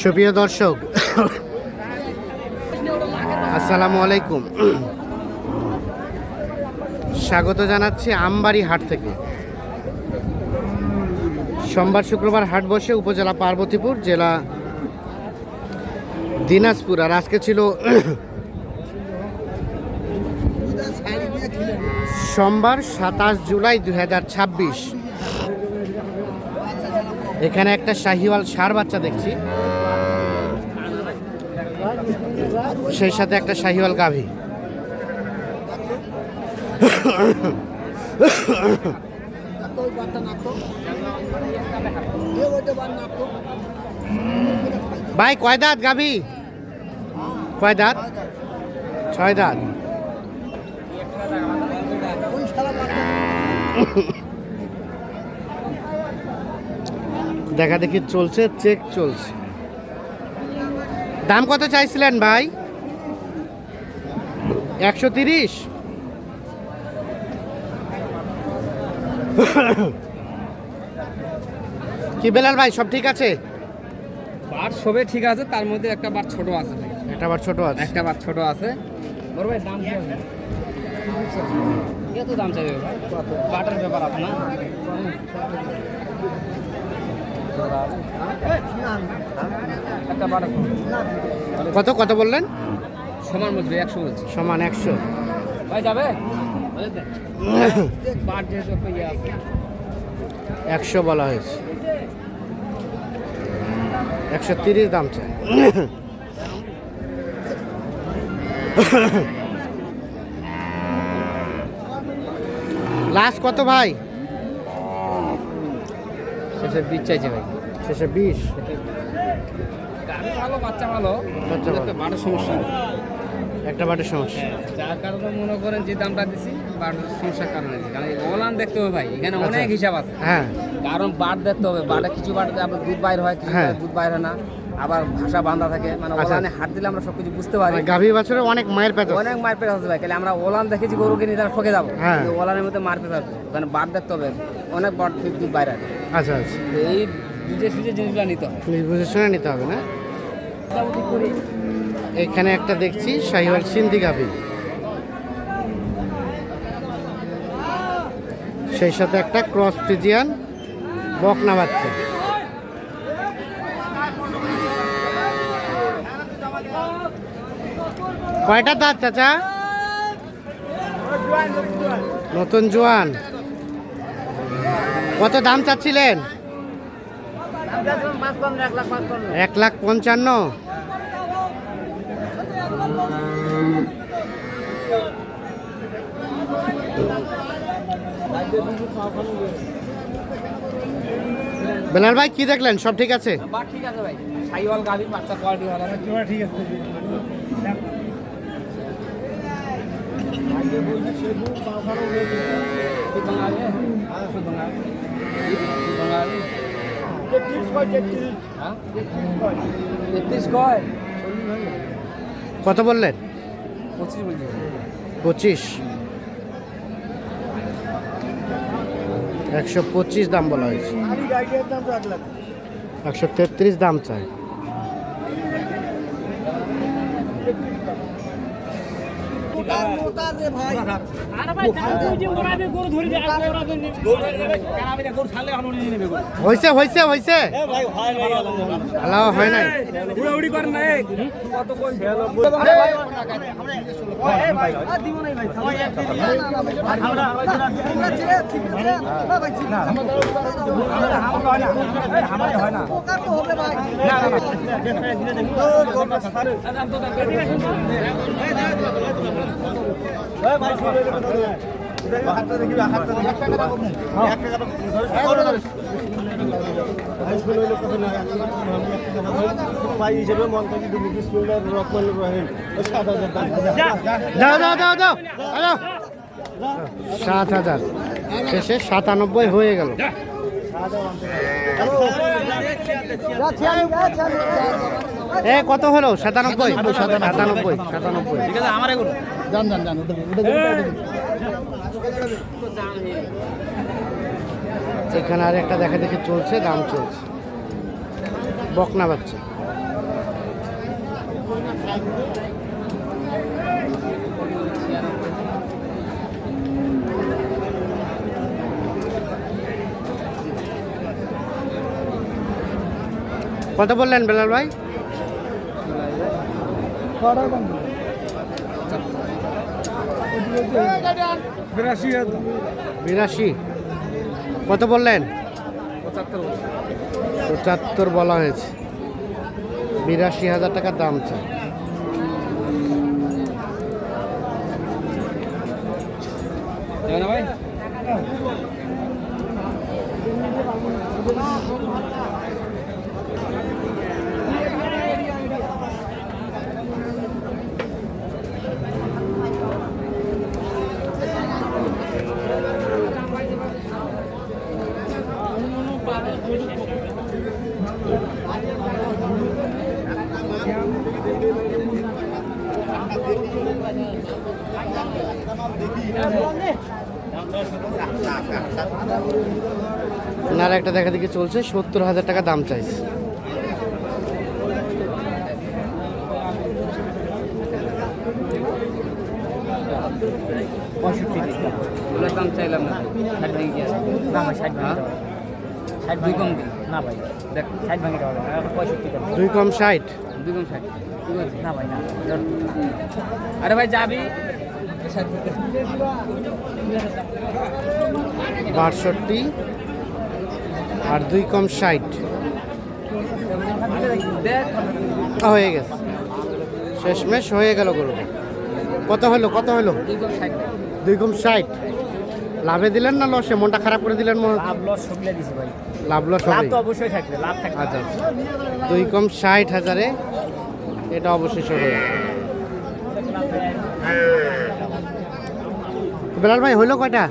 সুপ্রিয় দর্শক, আসসালামু আলাইকুম। স্বাগত জানাচ্ছি আমবাড়ি হাট থেকে। সোমবার শুক্রবার হাট বসে উপজেলা পার্বতীপুর, জেলা দিনাজপুর। আর আজকে ছিল সোমবার 27 জুলাই 2026। এখানে একটা শাহিওয়াল ষাঁড় বাচ্চা দেখছি, সেই সাথে একটা শাহিওয়াল গাভী। ভাই কয় দাঁত গাভী? কয় দাঁত? 6 দাঁত। দেখা দেখি চলছে, চেক চলছে। দাম কত চাইছিলেন ভাই? 130। কি বেলাল ভাই, সব ঠিক আছে? বার সবে ঠিক আছে, তার মধ্যে একটা বার ছোট আছে। একটা বার ছোট আছে, একটা বার ছোট আছে। বড় ভাই দাম কি আছে? কত দাম চাইবে ভাই? বাটার ব্যাপার আছে না? একটা বাটার কত কত বললেন? সমান বলছি, 100 বলছি। সমান 100 ভাই যাবে? বাট যেহেতু একটা ইয়ে আছে, 100 বলা হয়েছে। 130 দাম চাই। লাস্ট কত ভাই? শেষে 20 চাইছে ভাই। শেষে 20। গাড়ি ভালো, বাচ্চা ভালো, বাচ্চা ভালো। একটা বাটার সমস্যা, একটা বাটের সমস্যা। যার কারণে মনে করেন যে দামটা দিছি বাটার সমস্যার কারণে। কারণ ওলান দেখতে হবে ভাই, এখানে অনেক হিসাব আছে। হ্যাঁ, কারণ বাট দেখতে হবে, বাটে কিছু বাটে আপনার দুধ বাইর হয়, কিছু হ্যাঁ। দুধ বাইর হয় না, আবার ভাষা বাঁধা থাকে। মানে আচ্ছা। ওলানে হাট দিলে আমরা সবকিছু বুঝতে পারি। গাভী বাছুরে অনেক মায়ের পেঁচ আছে। অনেক মার পেট আছে ভাই, তাহলে আমরা ওলান দেখেছি গরুকে নিয়ে তারা ঠকে যাবো। হ্যাঁ। কিন্তু ওলানের মধ্যে মার পেট আছে, ওখানে বাট দেখতে হবে, অনেক বাট দুধ বাইরে আছে। আচ্ছা আচ্ছা, তো এই বুঝে সুঝে জিনিসগুলো নিতে হয়। বুঝে শুনে নিতে হবে না? মোটামুটি করি। এখানে একটা দেখছি শাহিওয়াল সিন্ধি গাভী, সেই সাথে একটা ক্রস ফ্রিজিয়ান বকনা বাচ্চা। কয়টা দাঁত চাচা? নতুন জোয়ান। কত দাম চাচ্ছিলেন? 1,55,000। বেলাল ভাই কি দেখলেন? সব ঠিক আছে? বাট ঠিক আছে ভাই, সাইওয়াল গাভী, বাচ্চা কোয়ালিটি ভালো আছে। ঠিক আছে। কত বললেন? 25 বলছি। 25। 125 দাম বলা হয়েছে। 133 দাম চাই। হয়েছে হয়েছে হয়েছে, হ্যালো হয় নাই। দাও দাও দাও দাও দাও। 7,000 শেষে 97 হয়ে গেল। এ কত হলো? 97। 97 97। ঠিক আছে, আমার এগুলো জান জান জান এখানে আর একটা দেখা দেখি চলছে, দাম চলছে। বকনা বাচ্চা। কত বললেন বেলাল ভাই? 82। কত বললেন? 75 বলা হয়েছে। 82,000 টাকার দাম চাই। ভাই ওনার একটা দেখা দেখি চলছে, 70,000 টাকা দাম চাইছে। দাম চাইলাম না, 60 ভেঙে গিয়েছে। না ভাই 60 ভেঙে 60 দুই কম দিন না ভাই, দেখ 60 ভেঙে দেওয়া যাবে 65 2 কম 60। 2 কম 60 না ভাই না। আরে ভাই যাবি 62 আর 2 কম 60 দেখ হয়ে গেছে। শেষমেশ হয়ে গেল গরু। কত হলো? 2 কম 60 2 কম 60। লাভে দিলেন না লসে? মনটা খারাপ করে দিলেন মনে হচ্ছে। লাভ লস সবগুলা দিছি ভাই। লাভ লস লাভ হবে। তো অবশ্যই থাকবে, লাভ থাকবে। আচ্ছা 2 কম 60,000-এ এটা অবশ্যই হবে। বেলাল ভাই হইলো কয়টা?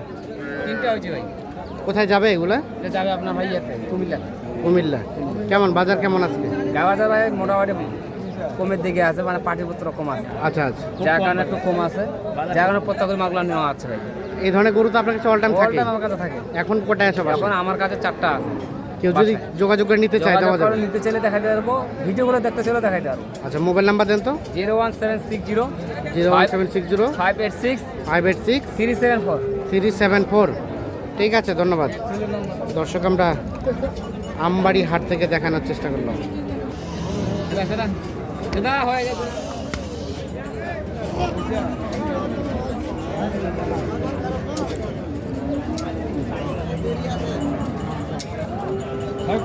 3টা হয়েছে ভাই। কোথায় যাবে এগুলা? এটা যাবে আপনার ভাই ইয়াতে কুমিল্লা। কুমিল্লা। কেমন বাজার কেমন আজকে? গাওয়া যাবে মোটামুটি কমের দিকে আছে, মানে পাটিপত্র কম আছে, আচ্ছা আচ্ছা। যার কারণে একটু কম আছে, যার কারণে প্রত্যেকের মাগলা নেওয়া আছে ভাই। এই ধরনের গরু তো আপনার কাছে অল টাইম থাকে? All time আমার কাছে থাকে। এখন কোটায় আছে বাসা? এখন আমার কাছে 4টা আছে। কেউ যদি যোগাযোগ করে নিতে চায় দেওয়া যোগাযোগ করে যাবে? নিতে চাইলে দেখাইতে পারবো, ভিডিওগুলো দেখতে চাইলে দেখাইতে পারবো। আচ্ছা মোবাইল নাম্বার দেন তো। 01760 01760 586 586 374। 374। ঠিক আছে, ধন্যবাদ। দর্শক আমরা আমবাড়ি হাট থেকে দেখানোর চেষ্টা করলাম। সেটা হয়ে গেছে। হয়